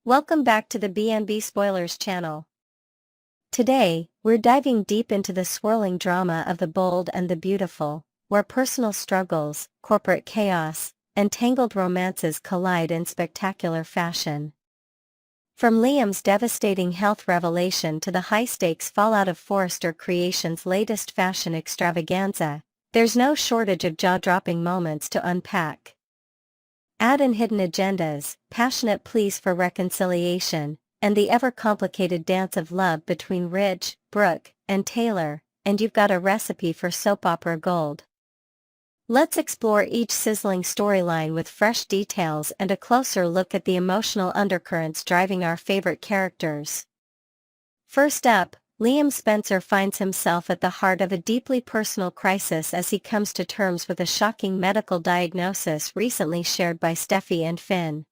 Welcome back to the BNB Spoilers channel. Today, we're diving deep into the swirling drama of The Bold and the Beautiful, where personal struggles, corporate chaos, and tangled romances collide in spectacular fashion. From Liam's devastating health revelation to the high-stakes fallout of Forrester Creations' latest fashion extravaganza, there's no shortage of jaw-dropping moments to unpack. Add in hidden agendas, passionate pleas for reconciliation, and the ever-complicated dance of love between Ridge, Brooke, and Taylor, and you've got a recipe for soap opera gold. Let's explore each sizzling storyline with fresh details and a closer look at the emotional undercurrents driving our favorite characters. First up, Liam Spencer finds himself at the heart of a deeply personal crisis as he comes to terms with a shocking medical diagnosis recently shared by Steffy and Finn.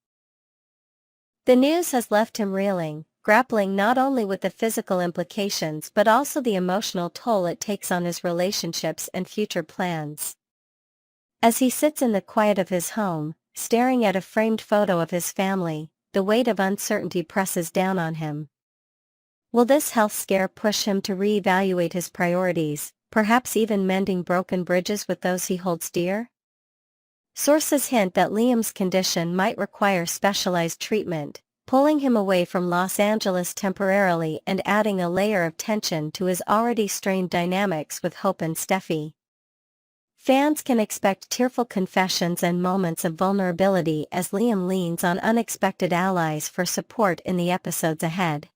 The news has left him reeling, grappling not only with the physical implications but also the emotional toll it takes on his relationships and future plans. As he sits in the quiet of his home, staring at a framed photo of his family, the weight of uncertainty presses down on him. Will this health scare push him to reevaluate his priorities, perhaps even mending broken bridges with those he holds dear? Sources hint that Liam's condition might require specialized treatment, pulling him away from Los Angeles temporarily and adding a layer of tension to his already strained dynamics with Hope and Steffy. Fans can expect tearful confessions and moments of vulnerability as Liam leans on unexpected allies for support in the episodes ahead.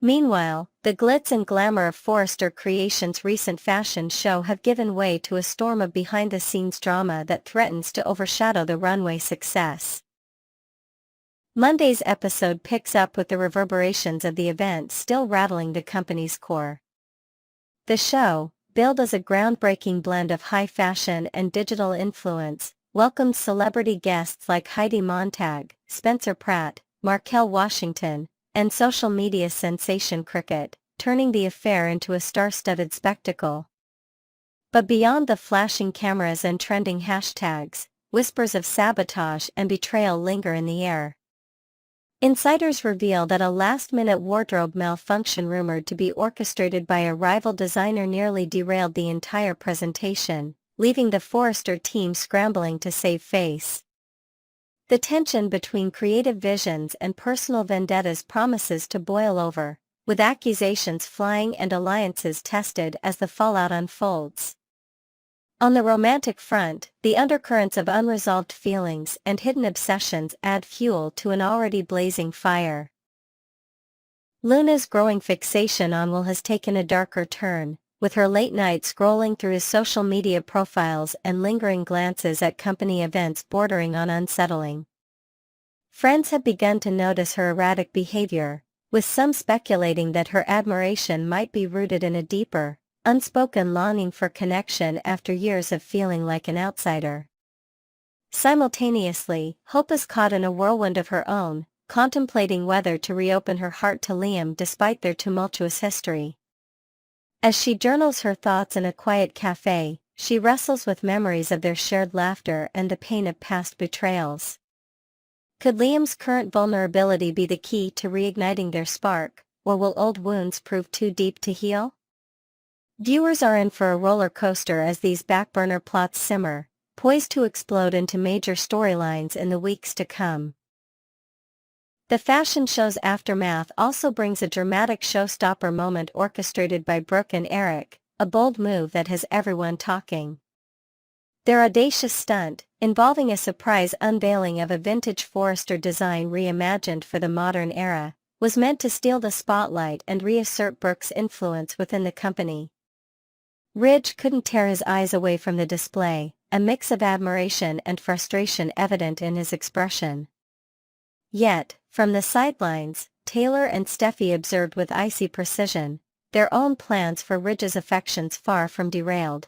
Meanwhile, the glitz and glamour of Forrester Creations' recent fashion show have given way to a storm of behind-the-scenes drama that threatens to overshadow the runway success. Monday's episode picks up with the reverberations of the event still rattling the company's core. The show, billed as a groundbreaking blend of high fashion and digital influence, welcomed celebrity guests like Heidi Montag, Spencer Pratt, Markel Washington, and social media sensation Cricket, turning the affair into a star-studded spectacle. But beyond the flashing cameras and trending hashtags, whispers of sabotage and betrayal linger in the air. Insiders reveal that a last-minute wardrobe malfunction rumored to be orchestrated by a rival designer nearly derailed the entire presentation, leaving the Forrester team scrambling to save face. The tension between creative visions and personal vendettas promises to boil over, with accusations flying and alliances tested as the fallout unfolds. On the romantic front, the undercurrents of unresolved feelings and hidden obsessions add fuel to an already blazing fire. Luna's growing fixation on Will has taken a darker turn, with her late-night scrolling through his social media profiles and lingering glances at company events bordering on unsettling. Friends have begun to notice her erratic behavior, with some speculating that her admiration might be rooted in a deeper, unspoken longing for connection after years of feeling like an outsider. Simultaneously, Hope is caught in a whirlwind of her own, contemplating whether to reopen her heart to Liam despite their tumultuous history. As she journals her thoughts in a quiet cafe, she wrestles with memories of their shared laughter and the pain of past betrayals. Could Liam's current vulnerability be the key to reigniting their spark, or will old wounds prove too deep to heal? Viewers are in for a roller coaster as these backburner plots simmer, poised to explode into major storylines in the weeks to come. The fashion show's aftermath also brings a dramatic showstopper moment orchestrated by Brooke and Eric, a bold move that has everyone talking. Their audacious stunt, involving a surprise unveiling of a vintage Forrester design reimagined for the modern era, was meant to steal the spotlight and reassert Brooke's influence within the company. Ridge couldn't tear his eyes away from the display, a mix of admiration and frustration evident in his expression. Yet, from the sidelines, Taylor and Steffy observed with icy precision, their own plans for Ridge's affections far from derailed.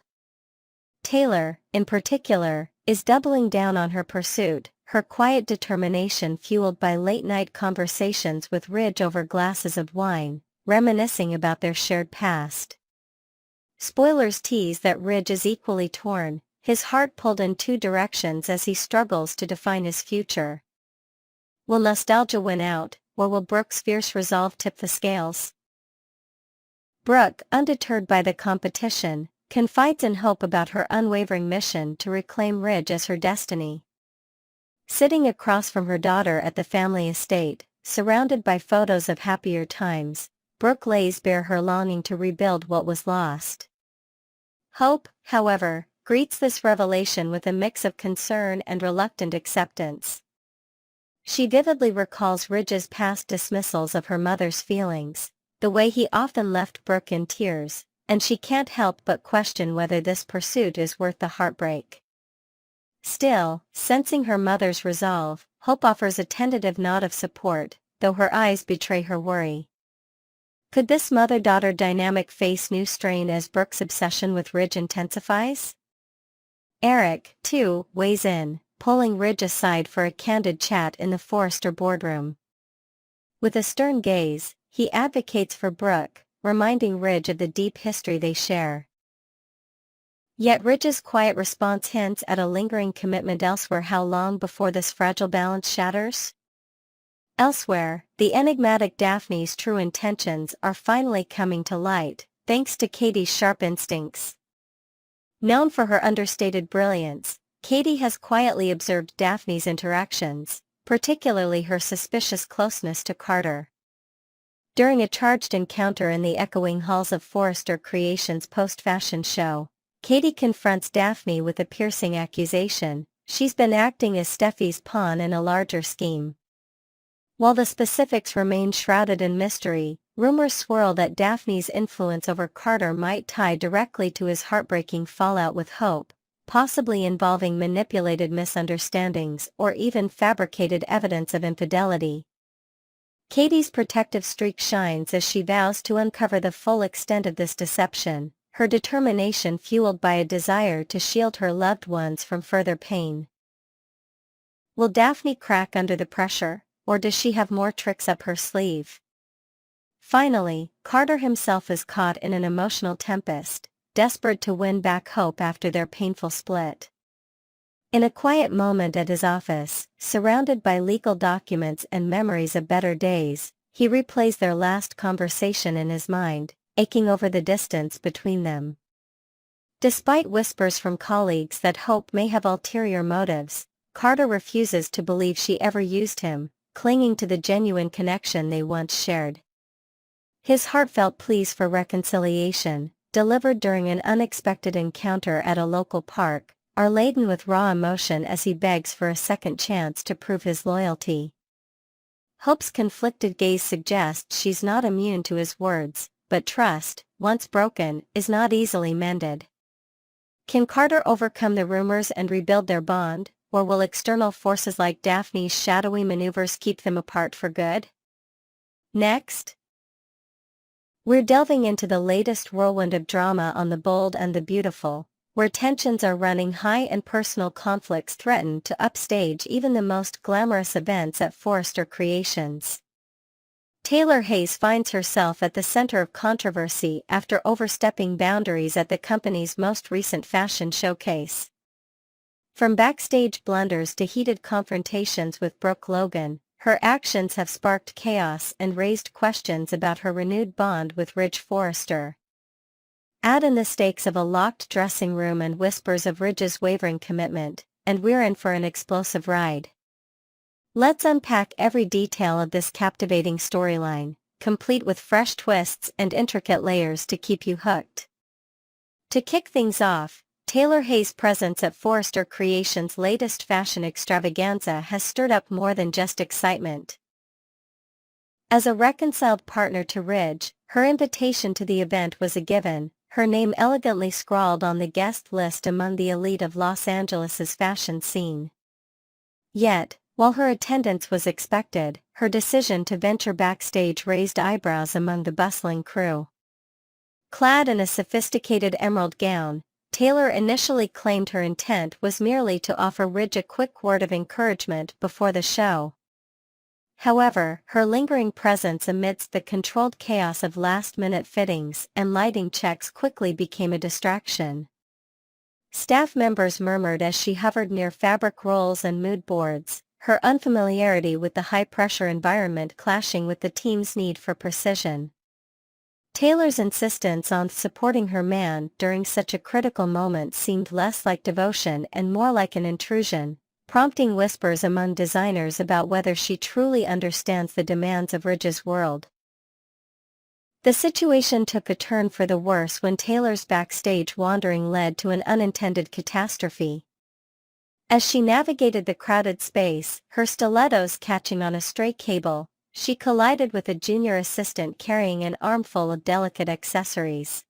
Taylor, in particular, is doubling down on her pursuit, her quiet determination fueled by late-night conversations with Ridge over glasses of wine, reminiscing about their shared past. Spoilers tease that Ridge is equally torn, his heart pulled in two directions as he struggles to define his future. Will nostalgia win out, or will Brooke's fierce resolve tip the scales? Brooke, undeterred by the competition, confides in Hope about her unwavering mission to reclaim Ridge as her destiny. Sitting across from her daughter at the family estate, surrounded by photos of happier times, Brooke lays bare her longing to rebuild what was lost. Hope, however, greets this revelation with a mix of concern and reluctant acceptance. She vividly recalls Ridge's past dismissals of her mother's feelings, the way he often left Brooke in tears, and she can't help but question whether this pursuit is worth the heartbreak. Still, sensing her mother's resolve, Hope offers a tentative nod of support, though her eyes betray her worry. Could this mother-daughter dynamic face new strain as Brooke's obsession with Ridge intensifies? Eric, too, weighs in, pulling Ridge aside for a candid chat in the Forrester boardroom. With a stern gaze, he advocates for Brooke, reminding Ridge of the deep history they share. Yet Ridge's quiet response hints at a lingering commitment elsewhere. How long before this fragile balance shatters? Elsewhere, the enigmatic Daphne's true intentions are finally coming to light, thanks to Katie's sharp instincts. Known for her understated brilliance, Katie has quietly observed Daphne's interactions, particularly her suspicious closeness to Carter. During a charged encounter in the echoing halls of Forrester Creations' post-fashion show, Katie confronts Daphne with a piercing accusation: she's been acting as Steffi's pawn in a larger scheme. While the specifics remain shrouded in mystery, rumors swirl that Daphne's influence over Carter might tie directly to his heartbreaking fallout with Hope, possibly involving manipulated misunderstandings or even fabricated evidence of infidelity. Katie's protective streak shines as she vows to uncover the full extent of this deception, her determination fueled by a desire to shield her loved ones from further pain. Will Daphne crack under the pressure, or does she have more tricks up her sleeve? Finally, Carter himself is caught in an emotional tempest, desperate to win back Hope after their painful split. In a quiet moment at his office, surrounded by legal documents and memories of better days, he replays their last conversation in his mind, aching over the distance between them. Despite whispers from colleagues that Hope may have ulterior motives, Carter refuses to believe she ever used him, clinging to the genuine connection they once shared. His heartfelt pleas for reconciliation, delivered during an unexpected encounter at a local park, are laden with raw emotion as he begs for a second chance to prove his loyalty. Hope's conflicted gaze suggests she's not immune to his words, but trust, once broken, is not easily mended. Can Carter overcome the rumors and rebuild their bond, or will external forces like Daphne's shadowy maneuvers keep them apart for good? Next, we're delving into the latest whirlwind of drama on The Bold and the Beautiful, where tensions are running high and personal conflicts threaten to upstage even the most glamorous events at Forrester Creations. Taylor Hayes finds herself at the center of controversy after overstepping boundaries at the company's most recent fashion showcase. From backstage blunders to heated confrontations with Brooke Logan, her actions have sparked chaos and raised questions about her renewed bond with Ridge Forrester. Add in the stakes of a locked dressing room and whispers of Ridge's wavering commitment, and we're in for an explosive ride. Let's unpack every detail of this captivating storyline, complete with fresh twists and intricate layers to keep you hooked. To kick things off, Taylor Hayes' presence at Forrester Creations' latest fashion extravaganza has stirred up more than just excitement. As a reconciled partner to Ridge, her invitation to the event was a given, her name elegantly scrawled on the guest list among the elite of Los Angeles' fashion scene. Yet, while her attendance was expected, her decision to venture backstage raised eyebrows among the bustling crew. Clad in a sophisticated emerald gown, Taylor initially claimed her intent was merely to offer Ridge a quick word of encouragement before the show. However, her lingering presence amidst the controlled chaos of last-minute fittings and lighting checks quickly became a distraction. Staff members murmured as she hovered near fabric rolls and mood boards, her unfamiliarity with the high-pressure environment clashing with the team's need for precision. Taylor's insistence on supporting her man during such a critical moment seemed less like devotion and more like an intrusion, prompting whispers among designers about whether she truly understands the demands of Ridge's world. The situation took a turn for the worse when Taylor's backstage wandering led to an unintended catastrophe. As she navigated the crowded space, her stilettos catching on a stray cable, she collided with a junior assistant carrying an armful of delicate accessories.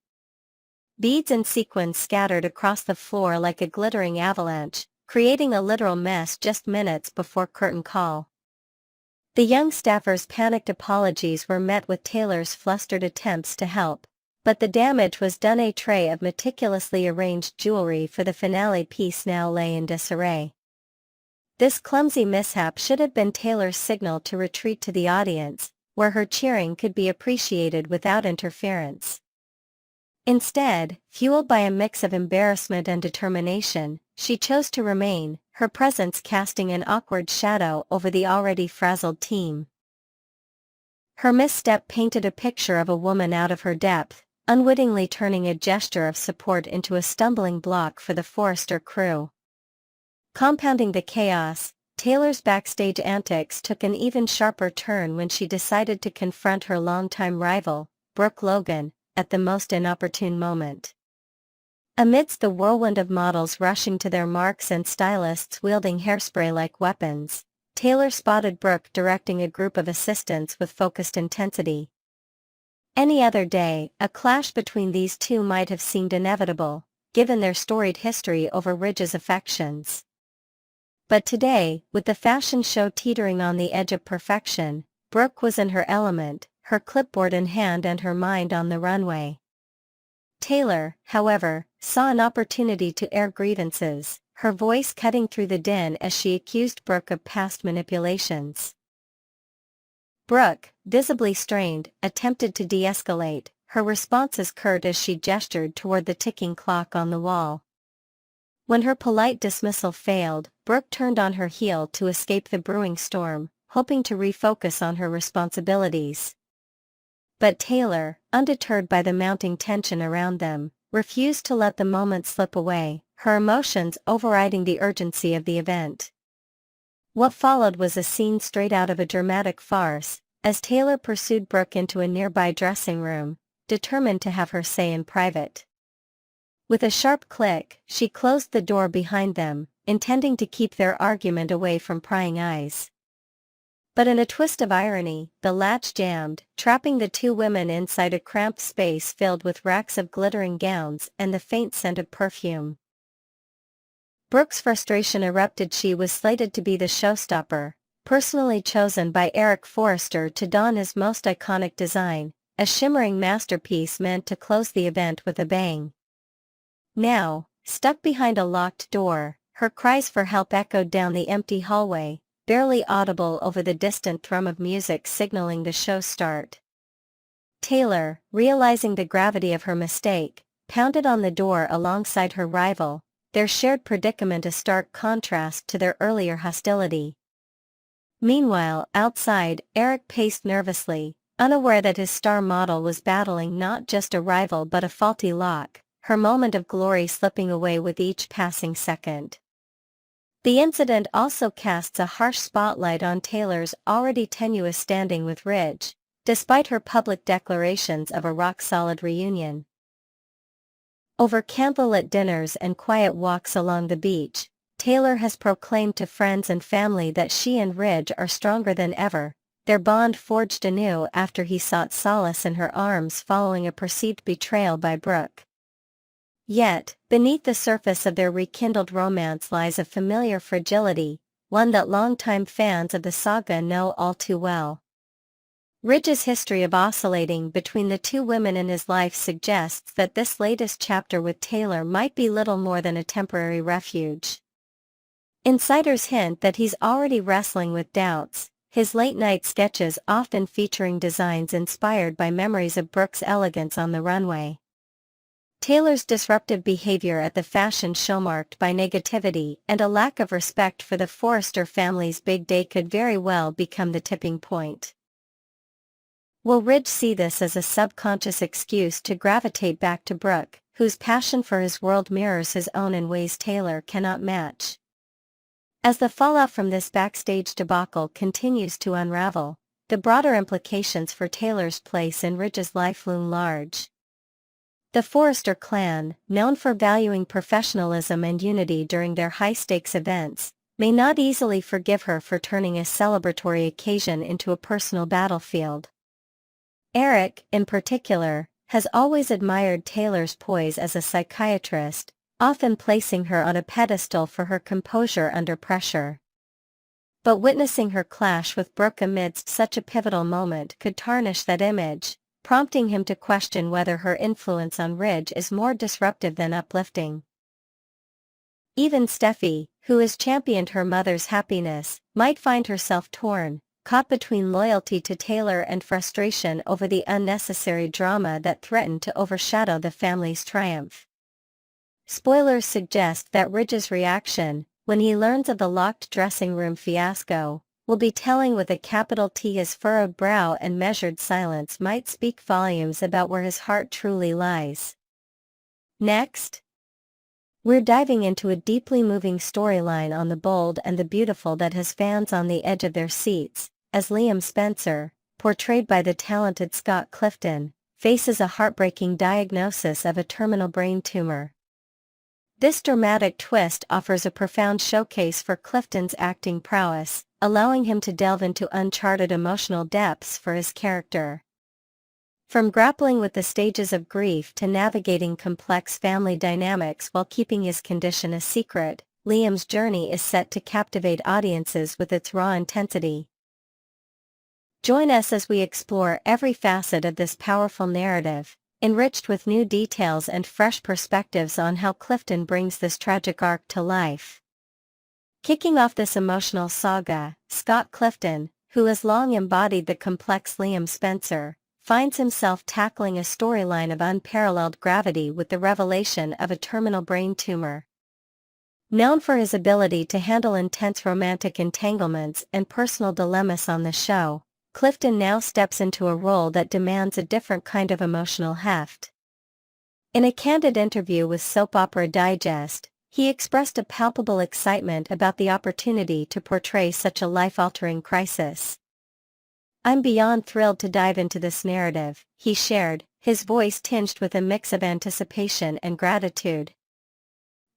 Beads and sequins scattered across the floor like a glittering avalanche, creating a literal mess just minutes before curtain call. The young staffer's panicked apologies were met with Taylor's flustered attempts to help, but the damage was done. A tray of meticulously arranged jewelry for the finale piece now lay in disarray. This clumsy mishap should have been Taylor's signal to retreat to the audience, where her cheering could be appreciated without interference. Instead, fueled by a mix of embarrassment and determination, she chose to remain, her presence casting an awkward shadow over the already frazzled team. Her misstep painted a picture of a woman out of her depth, unwittingly turning a gesture of support into a stumbling block for the Forrester crew. Compounding the chaos, Taylor's backstage antics took an even sharper turn when she decided to confront her longtime rival, Brooke Logan, at the most inopportune moment. Amidst the whirlwind of models rushing to their marks and stylists wielding hairspray like weapons, Taylor spotted Brooke directing a group of assistants with focused intensity. Any other day, a clash between these two might have seemed inevitable, given their storied history over Ridge's affections. But today, with the fashion show teetering on the edge of perfection, Brooke was in her element, her clipboard in hand and her mind on the runway. Taylor, however, saw an opportunity to air grievances, her voice cutting through the din as she accused Brooke of past manipulations. Brooke, visibly strained, attempted to de-escalate, her responses curt as she gestured toward the ticking clock on the wall. When her polite dismissal failed, Brooke turned on her heel to escape the brewing storm, hoping to refocus on her responsibilities. But Taylor, undeterred by the mounting tension around them, refused to let the moment slip away, her emotions overriding the urgency of the event. What followed was a scene straight out of a dramatic farce, as Taylor pursued Brooke into a nearby dressing room, determined to have her say in private. With a sharp click, she closed the door behind them, intending to keep their argument away from prying eyes. But in a twist of irony, the latch jammed, trapping the two women inside a cramped space filled with racks of glittering gowns and the faint scent of perfume. Brooke's frustration erupted. She was slated to be the showstopper, personally chosen by Eric Forrester to don his most iconic design, a shimmering masterpiece meant to close the event with a bang. Now, stuck behind a locked door, her cries for help echoed down the empty hallway, barely audible over the distant thrum of music signaling the show's start. Taylor, realizing the gravity of her mistake, pounded on the door alongside her rival, their shared predicament a stark contrast to their earlier hostility. Meanwhile, outside, Eric paced nervously, unaware that his star model was battling not just a rival but a faulty lock, her moment of glory slipping away with each passing second. The incident also casts a harsh spotlight on Taylor's already tenuous standing with Ridge, despite her public declarations of a rock-solid reunion. Over candlelit dinners and quiet walks along the beach, Taylor has proclaimed to friends and family that she and Ridge are stronger than ever, their bond forged anew after he sought solace in her arms following a perceived betrayal by Brooke. Yet, beneath the surface of their rekindled romance lies a familiar fragility, one that longtime fans of the saga know all too well. Ridge's history of oscillating between the two women in his life suggests that this latest chapter with Taylor might be little more than a temporary refuge. Insiders hint that he's already wrestling with doubts, his late-night sketches often featuring designs inspired by memories of Brooke's elegance on the runway. Taylor's disruptive behavior at the fashion show, marked by negativity and a lack of respect for the Forrester family's big day, could very well become the tipping point. Will Ridge see this as a subconscious excuse to gravitate back to Brooke, whose passion for his world mirrors his own in ways Taylor cannot match? As the fallout from this backstage debacle continues to unravel, the broader implications for Taylor's place in Ridge's life loom large. The Forrester clan, known for valuing professionalism and unity during their high-stakes events, may not easily forgive her for turning a celebratory occasion into a personal battlefield. Eric, in particular, has always admired Taylor's poise as a psychiatrist, often placing her on a pedestal for her composure under pressure. But witnessing her clash with Brooke amidst such a pivotal moment could tarnish that image, prompting him to question whether her influence on Ridge is more disruptive than uplifting. Even Steffi, who has championed her mother's happiness, might find herself torn, caught between loyalty to Taylor and frustration over the unnecessary drama that threatened to overshadow the family's triumph. Spoilers suggest that Ridge's reaction, when he learns of the locked dressing room fiasco, will be telling with a capital T. His furrowed brow and measured silence might speak volumes about where his heart truly lies. Next, we're diving into a deeply moving storyline on The Bold and the Beautiful that has fans on the edge of their seats, as Liam Spencer, portrayed by the talented Scott Clifton, faces a heartbreaking diagnosis of a terminal brain tumor. This dramatic twist offers a profound showcase for Clifton's acting prowess, allowing him to delve into uncharted emotional depths for his character. From grappling with the stages of grief to navigating complex family dynamics while keeping his condition a secret, Liam's journey is set to captivate audiences with its raw intensity. Join us as we explore every facet of this powerful narrative, enriched with new details and fresh perspectives on how Clifton brings this tragic arc to life. Kicking off this emotional saga, Scott Clifton, who has long embodied the complex Liam Spencer, finds himself tackling a storyline of unparalleled gravity with the revelation of a terminal brain tumor. Known for his ability to handle intense romantic entanglements and personal dilemmas on the show, Clifton now steps into a role that demands a different kind of emotional heft. In a candid interview with Soap Opera Digest, he expressed a palpable excitement about the opportunity to portray such a life-altering crisis. "I'm beyond thrilled to dive into this narrative," he shared, his voice tinged with a mix of anticipation and gratitude.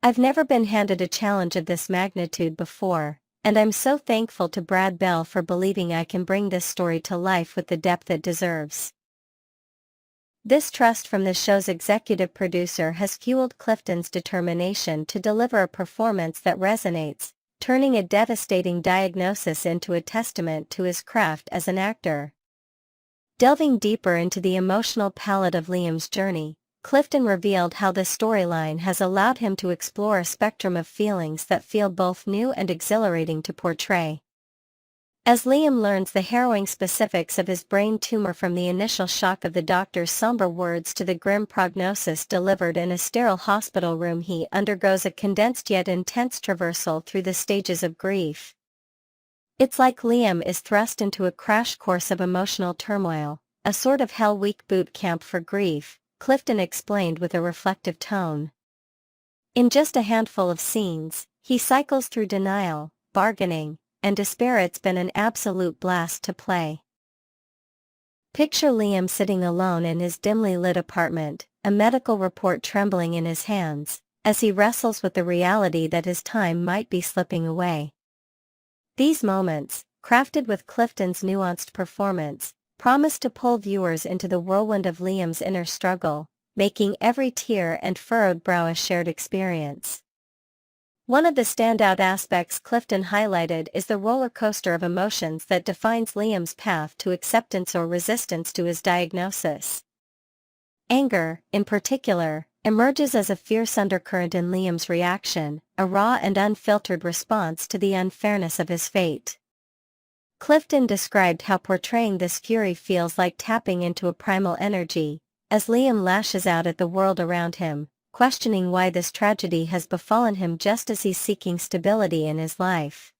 "I've never been handed a challenge of this magnitude before, and I'm so thankful to Brad Bell for believing I can bring this story to life with the depth it deserves." This trust from the show's executive producer has fueled Clifton's determination to deliver a performance that resonates, turning a devastating diagnosis into a testament to his craft as an actor. Delving deeper into the emotional palette of Liam's journey, Clifton revealed how this storyline has allowed him to explore a spectrum of feelings that feel both new and exhilarating to portray. As Liam learns the harrowing specifics of his brain tumor, from the initial shock of the doctor's somber words to the grim prognosis delivered in a sterile hospital room, he undergoes a condensed yet intense traversal through the stages of grief. It's like Liam is thrust into a crash course of emotional turmoil, a sort of Hell Week boot camp for grief, Clifton explained with a reflective tone. In just a handful of scenes, he cycles through denial, bargaining, and despair. It's been an absolute blast to play. Picture Liam sitting alone in his dimly lit apartment, a medical report trembling in his hands, as he wrestles with the reality that his time might be slipping away. These moments, crafted with Clifton's nuanced performance, promise to pull viewers into the whirlwind of Liam's inner struggle, making every tear and furrowed brow a shared experience. One of the standout aspects Clifton highlighted is the roller coaster of emotions that defines Liam's path to acceptance or resistance to his diagnosis. Anger, in particular, emerges as a fierce undercurrent in Liam's reaction, a raw and unfiltered response to the unfairness of his fate. Clifton described how portraying this fury feels like tapping into a primal energy, as Liam lashes out at the world around him, questioning why this tragedy has befallen him just as he's seeking stability in his life.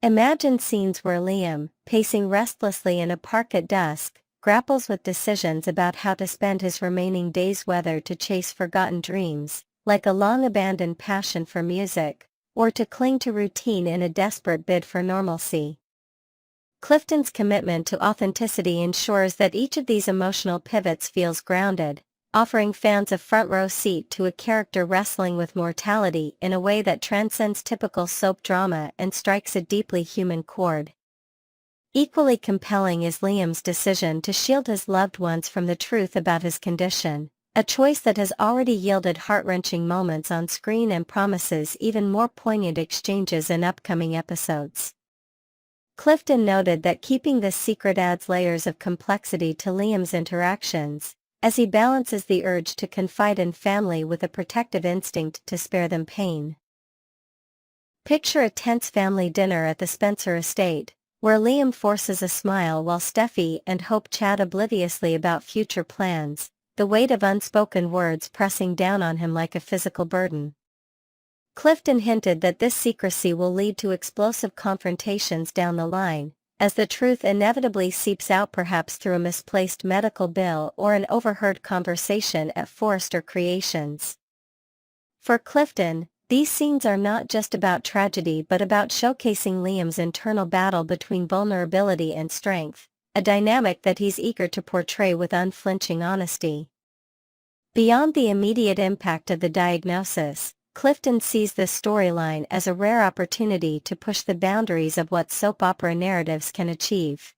Imagine scenes where Liam, pacing restlessly in a park at dusk, grapples with decisions about how to spend his remaining days, whether to chase forgotten dreams, like a long-abandoned passion for music, or to cling to routine in a desperate bid for normalcy. Clifton's commitment to authenticity ensures that each of these emotional pivots feels grounded, offering fans a front-row seat to a character wrestling with mortality in a way that transcends typical soap drama and strikes a deeply human chord. Equally compelling is Liam's decision to shield his loved ones from the truth about his condition, a choice that has already yielded heart-wrenching moments on screen and promises even more poignant exchanges in upcoming episodes. Clifton noted that keeping this secret adds layers of complexity to Liam's interactions, as he balances the urge to confide in family with a protective instinct to spare them pain. Picture a tense family dinner at the Spencer estate, where Liam forces a smile while Steffy and Hope chat obliviously about future plans, the weight of unspoken words pressing down on him like a physical burden. Clifton hinted that this secrecy will lead to explosive confrontations down the line, as the truth inevitably seeps out, perhaps through a misplaced medical bill or an overheard conversation at Forrester Creations. For Clifton, these scenes are not just about tragedy but about showcasing Liam's internal battle between vulnerability and strength, a dynamic that he's eager to portray with unflinching honesty. Beyond the immediate impact of the diagnosis, Clifton sees this storyline as a rare opportunity to push the boundaries of what soap opera narratives can achieve.